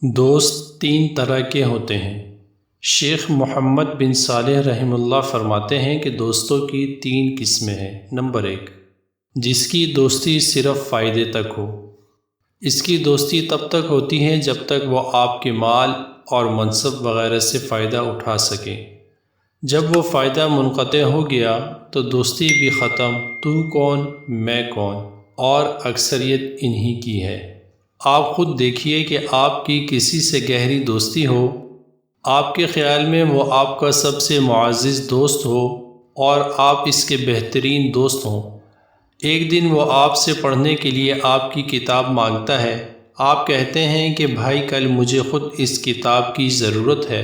دوست تین طرح کے ہوتے ہیں۔ شیخ محمد بن صالح رحمہ اللہ فرماتے ہیں کہ دوستوں کی تین قسمیں ہیں۔ نمبر 1، جس کی دوستی صرف فائدے تک ہو۔ اس کی دوستی تب تک ہوتی ہے جب تک وہ آپ کے مال اور منصب وغیرہ سے فائدہ اٹھا سکے۔ جب وہ فائدہ منقطع ہو گیا تو دوستی بھی ختم، تو کون میں کون، اور اکثریت انہی کی ہے۔ آپ خود دیکھیے کہ آپ کی کسی سے گہری دوستی ہو، آپ کے خیال میں وہ آپ کا سب سے معزز دوست ہو اور آپ اس کے بہترین دوست ہوں۔ ایک دن وہ آپ سے پڑھنے کے لیے آپ کی کتاب مانگتا ہے، آپ کہتے ہیں کہ بھائی کل مجھے خود اس کتاب کی ضرورت ہے۔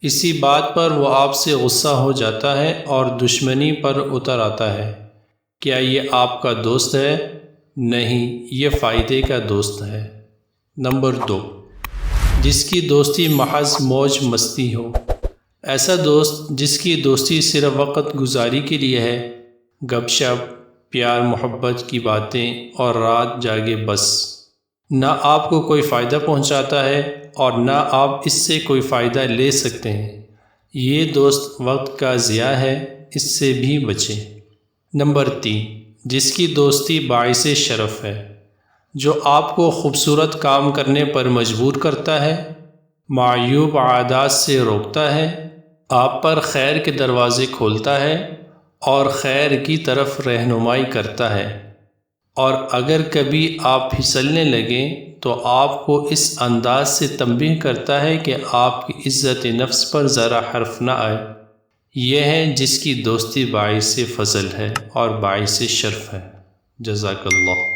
اسی بات پر وہ آپ سے غصہ ہو جاتا ہے اور دشمنی پر اتر آتا ہے۔ کیا یہ آپ کا دوست ہے؟ نہیں، یہ فائدے کا دوست ہے۔ نمبر 2، جس کی دوستی محض موج مستی ہو۔ ایسا دوست جس کی دوستی صرف وقت گزاری کے لیے ہے، گپ شپ، پیار محبت کی باتیں اور رات جاگے بس۔ نہ آپ کو کوئی فائدہ پہنچاتا ہے اور نہ آپ اس سے کوئی فائدہ لے سکتے ہیں۔ یہ دوست وقت کا ضیاع ہے، اس سے بھی بچیں۔ نمبر 3، جس کی دوستی باعث شرف ہے۔ جو آپ کو خوبصورت کام کرنے پر مجبور کرتا ہے، معیوب عادات سے روکتا ہے، آپ پر خیر کے دروازے کھولتا ہے اور خیر کی طرف رہنمائی کرتا ہے، اور اگر کبھی آپ پھسلنے لگیں تو آپ کو اس انداز سے تنبیہ کرتا ہے کہ آپ کی عزت نفس پر ذرا حرف نہ آئے۔ یہ ہے جس کی دوستی باعث فضل ہے اور باعث شرف ہے۔ جزاک اللہ۔